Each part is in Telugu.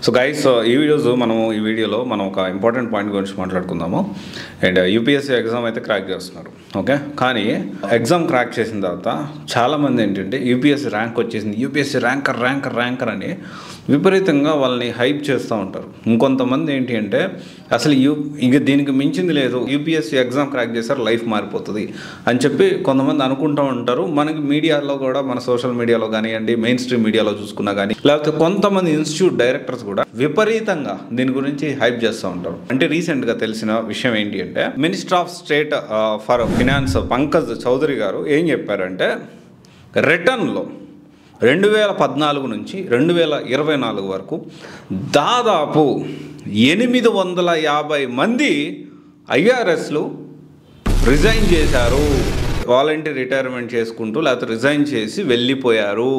సో గైస్ ఈ వీడియోలో మనం ఒక ఇంపార్టెంట్ పాయింట్ గురించి మాట్లాడుకుందాము. అండ్ యూపీఎస్సీ ఎగ్జామ్ అయితే క్రాక్ చేస్తున్నారు, ఓకే. కానీ ఎగ్జామ్ క్రాక్ చేసిన తర్వాత చాలామంది ఏంటంటే యూపీఎస్సీ ర్యాంక్ వచ్చేసింది, యూపీఎస్సీ ర్యాంకర్ అని విపరీతంగా వాళ్ళని హైప్ చేస్తూ ఉంటారు. ఇంకొంతమంది ఏంటి అంటే అసలు ఇక దీనికి మించింది లేదు, యూపీఎస్సీ ఎగ్జామ్ క్రాక్ చేశారు లైఫ్ మారిపోతుంది అని చెప్పి కొంతమంది అనుకుంటూ ఉంటారు. మనకి మీడియాలో కూడా, మన సోషల్ మీడియాలో కానివ్వండి, మెయిన్ స్ట్రీమ్ మీడియాలో చూసుకున్నా కానీ, లేకపోతే కొంతమంది ఇన్స్టిట్యూట్ డైరెక్టర్స్ కూడా విపరీతంగా దీని గురించి హైప్ చేస్తూ ఉంటారు. అంటే రీసెంట్గా తెలిసిన విషయం ఏంటి అంటే minister of state for finance Pankaj Chaudhary గారు ఏం చెప్పారంటే రిటర్న్లో 2014 నుంచి 2024 వరకు దాదాపు 850 మంది ఐఆర్ఎస్లు రిజైన్ చేశారు. వాలంటీర్ రిటైర్మెంట్ చేసుకుంటూ లేకపోతే రిజైన్ చేసి వెళ్ళిపోయారు.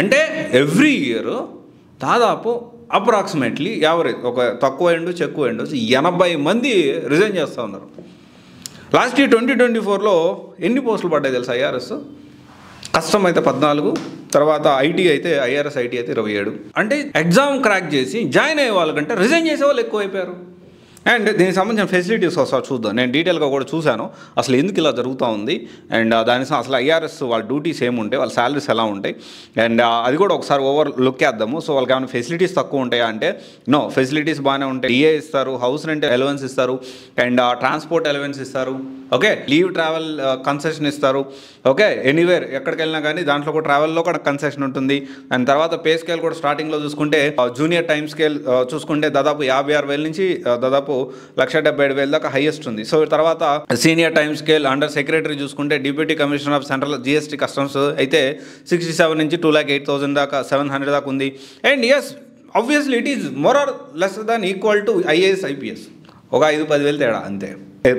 అంటే ఎవ్రీ ఇయర్ దాదాపు అప్రాక్సిమేట్లీ యావరేజ్ ఒక తక్కువ ఎండు ఎక్కువ ఎండు 80 మంది రిజైన్ చేస్తూ ఉన్నారు. లాస్ట్ ఇయర్ 2024లో ఎన్ని పోస్టులు పడ్డాయి తెలుసా? ఐఆర్ఎస్ కస్టమ్ అయితే 14, తర్వాత ఐటీ అయితే ఐఆర్ఎస్ ఐటీ అయితే 27. అంటే ఎగ్జామ్ క్రాక్ చేసి జాయిన్ అయ్యే వాళ్ళకంటే రిజైన్ చేసే వాళ్ళు ఎక్కువైపోయారు. అండ్ దీనికి సంబంధించిన ఫెసిలిటీస్ ఒకసారి చూద్దాం. నేను డీటెయిల్గా కూడా చూశాను అసలు ఎందుకు ఇలా జరుగుతూ ఉంది, అండ్ దానికి అసలు ఐఆర్ఎస్ వాళ్ళ డ్యూటీస్ ఏముంటాయి, వాళ్ళ శాలరీస్ ఎలా ఉంటాయి, అండ్ అది కూడా ఒకసారి ఓవర్ లుక్ చేద్దాము. సో వాళ్ళకి ఏమైనా ఫెసిలిటీస్ తక్కువ ఉంటాయా అంటే నో, ఫెసిలిటీస్ బాగానే ఉంటాయి. డిఏ ఇస్తారు, హౌస్ రెంట్ అలవెన్స్ ఇస్తారు, అండ్ ట్రాన్స్పోర్ట్ అలవెన్స్ ఇస్తారు, ఓకే. లీవ్ ట్రావెల్ కన్సెషన్ ఇస్తారు, ఓకే. ఎనీవేర్ ఎక్కడికి వెళ్ళినా కానీ దాంట్లో కూడా ట్రావెల్లో కూడా కన్సెషన్ ఉంటుంది. అండ్ తర్వాత పే స్కేల్ కూడా స్టార్టింగ్లో చూసుకుంటే జూనియర్ టైమ్ స్కేల్ చూసుకుంటే దాదాపు 56,000 నుంచి దాదాపు 1,70,000 దాకా హైయెస్ట్ ఉంది. సో తర్వాత senior time scale under secretary చూసుకుంటే deputy commissioner of central GST customs అయితే 67 నుంచి 2,08,000 దాకా 700 దాకా ఉంది. And yes, obviously it is more or less than equal to IAS IPS, ఒక 5-10,000 తేడా అంతే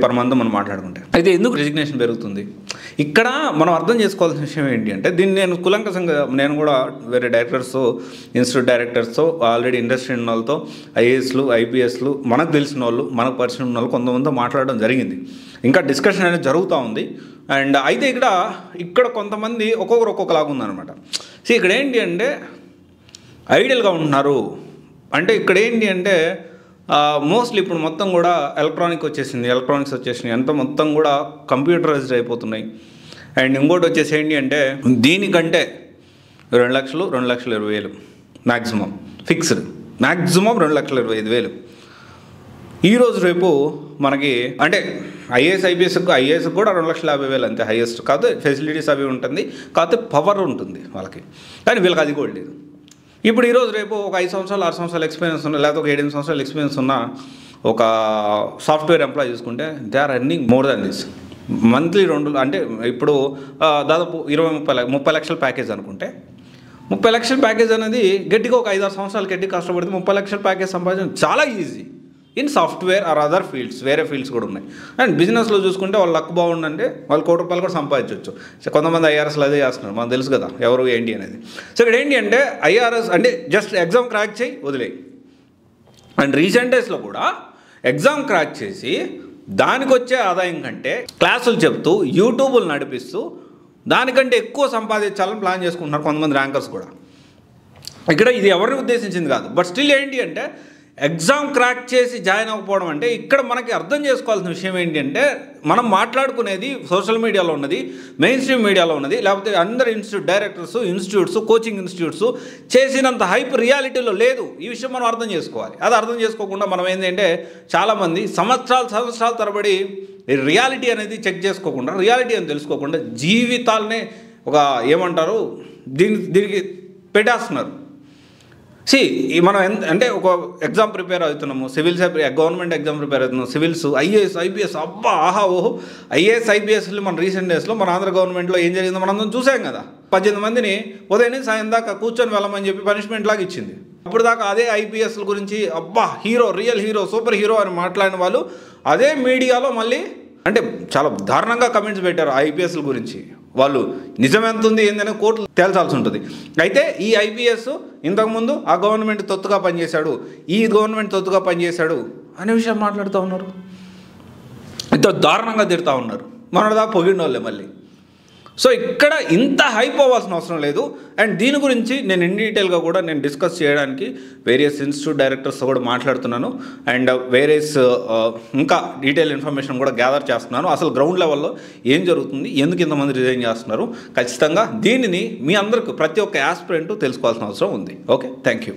పర్ మంత్ మనం మాట్లాడుకుంటే. అయితే ఎందుకు రెసిగ్నేషన్ పెరుగుతుంది? ఇక్కడ మనం అర్థం చేసుకోవాల్సిన విషయం ఏంటి అంటే దీన్ని నేను కులంకసంగా నేను కూడా వేరే డైరెక్టర్స్, ఇన్స్టిట్యూట్ డైరెక్టర్స్తో, ఆల్రెడీ ఇండస్ట్రీ ఉన్న వాళ్ళతో, ఐఏఎస్లు ఐపీఎస్లు మనకు తెలిసిన వాళ్ళు, మనకు పరిచయం ఉన్న వాళ్ళు కొంతమందితో మాట్లాడడం జరిగింది. ఇంకా డిస్కషన్ అనేది జరుగుతూ ఉంది. అండ్ అయితే ఇక్కడ కొంతమంది ఒక్కొక్కలాగా ఉందన్నమాట. సో ఇక్కడ ఏంటి అంటే ఐడియల్గా ఉంటున్నారు. అంటే ఇక్కడ ఏంటి అంటే మోస్ట్లీ ఇప్పుడు మొత్తం కూడా ఎలక్ట్రానిక్స్ వచ్చేసినాయి, అంతా మొత్తం కూడా కంప్యూటరైజ్డ్ అయిపోతున్నాయి. అండ్ ఇంకోటి వచ్చేసి ఏంటి అంటే దీనికంటే 2 లక్షలు 2,20,000 మ్యాక్సిమం ఫిక్స్డ్, మ్యాక్సిమం 2,25,000 ఈరోజు రేపు మనకి. అంటే ఐఏఎస్ కూడా 2,50,000 అంతే హైయెస్ట్. కాకపోతే ఫెసిలిటీస్ అవి ఉంటుంది, కాకపోతే పవర్ ఉంటుంది వాళ్ళకి, కానీ వీళ్ళకి అది కూడా లేదు. ఇప్పుడు ఈరోజు రేపు ఒక 5 సంవత్సరాలు 6 సంవత్సరాలు ఎక్స్పీరియన్స్ ఉన్న, లేకపోతే ఒక 7 సంవత్సరాలు ఎక్స్పీరియన్స్ ఉన్న ఒక సాఫ్ట్వేర్ ఎంప్లాయ్ చూసుకుంటే they are earning more than this. Monthly 2 అంటే ఇప్పుడు దాదాపు 20-30 లక్షల ప్యాకేజ్ అనుకుంటే, 30 లక్షల ప్యాకేజ్ అనేది గట్టిగా ఒక 5-6 సంవత్సరాలు గట్టిగా కష్టపడితే 30 లక్షల ప్యాకేజ్ సంపాదించడం చాలా easy in software or other fields. వేరే ఫీల్డ్స్ కూడా ఉన్నాయి. అండ్ బిజినెస్లో చూసుకుంటే వాళ్ళ లక్ బాగుందంటే వాళ్ళు ₹1,00,00,000 కూడా సంపాదించవచ్చు. సో కొంతమంది ఐఆర్ఎస్లు అదే చేస్తున్నారు, మనకు తెలుసు కదా ఎవరు ఏంటి అనేది. సో ఇక్కడ ఏంటి అంటే ఐఆర్ఎస్ అంటే జస్ట్ ఎగ్జామ్ క్రాక్ చేయి వదిలేయి. అండ్ రీసెంట్ డేస్లో కూడా ఎగ్జామ్ క్రాక్ చేసి దానికి వచ్చే ఆదాయం కంటే క్లాసులు చెప్తూ యూట్యూబ్లు నడిపిస్తూ దానికంటే ఎక్కువ సంపాదించాలని ప్లాన్ చేసుకుంటున్నారు కొంతమంది ర్యాంకర్స్ కూడా. ఇక్కడ ఇది ఎవరిని ఉద్దేశించింది కాదు, బట్ స్టిల్ ఏంటి అంటే ఎగ్జామ్ క్రాక్ చేసి జాయిన్ అవ్వకపోవడం అంటే ఇక్కడ మనకి అర్థం చేసుకోవాల్సిన విషయం ఏంటి అంటే మనం మాట్లాడుకునేది సోషల్ మీడియాలో ఉన్నది, మెయిన్ స్ట్రీమ్ మీడియాలో ఉన్నది, లేకపోతే అందరు institute directors, institutes, coaching institutes చేసినంత హైప్ రియాలిటీలో లేదు. ఈ విషయం మనం అర్థం చేసుకోవాలి. అది అర్థం చేసుకోకుండా మనం ఏంటంటే చాలామంది సంవత్సరాలు తరబడి రియాలిటీ అనేది చెక్ చేసుకోకుండా, రియాలిటీ అని తెలుసుకోకుండా జీవితాలనే ఒక ఏమంటారు దీనికి పెట్టేస్తున్నారు. మనం అంటే ఒక ఎగ్జామ్ ప్రిపేర్ అవుతున్నాము, గవర్నమెంట్ ఎగ్జామ్ ప్రిపేర్ అవుతున్నాము, సివిల్స్, ఐఏఎస్ ఐపీఎస్, అబ్బా ఆహా ఓహో. ఐఏఎస్ ఐపీఎస్లు మన రీసెంట్ డేస్లో మన ఆంధ్ర గవర్నమెంట్లో ఏం జరిగిందో మనం చూసాం కదా. 18 మందిని ఉదయం నుంచి సాయం దాకా కూర్చొని వెళ్ళమని చెప్పి పనిష్మెంట్ లాగా ఇచ్చింది. అప్పుడు దాకా అదే ఐపీఎస్ల గురించి అబ్బా hero, real hero, super hero అని మాట్లాడిన వాళ్ళు అదే మీడియాలో మళ్ళీ అంటే చాలా దారుణంగా కమెంట్స్ పెట్టారు ఐపీఎస్ల గురించి. వాళ్ళు నిజం ఎంత ఉంది ఏంటనే కోర్టులు తేల్చాల్సి ఉంటుంది. అయితే ఈ ఐపీఎస్ ఇంతకుముందు ఆ గవర్నమెంట్ తొత్తుగా పనిచేశాడు, ఈ గవర్నమెంట్ తొత్తుగా పనిచేశాడు అనే విషయం మాట్లాడుతూ ఉన్నారు. ఇంత దారుణంగా తిడుతూ ఉన్నారు. మొన్నటిదాకా పొగిడిన వాళ్ళే మళ్ళీ. సో ఇక్కడ ఇంత హైప్ అవ్వాల్సిన అవసరం లేదు. అండ్ దీని గురించి నేను ఇన్ డీటెయిల్గా కూడా నేను డిస్కస్ చేయడానికి వేరియస్ ఇన్స్టిట్యూట్ డైరెక్టర్స్తో కూడా మాట్లాడుతున్నాను. అండ్ వేరియస్ ఇంకా డీటెయిల్ ఇన్ఫర్మేషన్ కూడా గ్యాదర్ చేస్తున్నాను. అసలు గ్రౌండ్ లెవెల్లో ఏం జరుగుతుంది, ఎందుకు ఇంతమంది రిజైన్ చేస్తున్నారు, ఖచ్చితంగా దీనిని మీ అందరికీ ప్రతి ఒక్క యాస్పిరెంట్ తెలుసుకోవాల్సిన అవసరం ఉంది. Okay, thank you.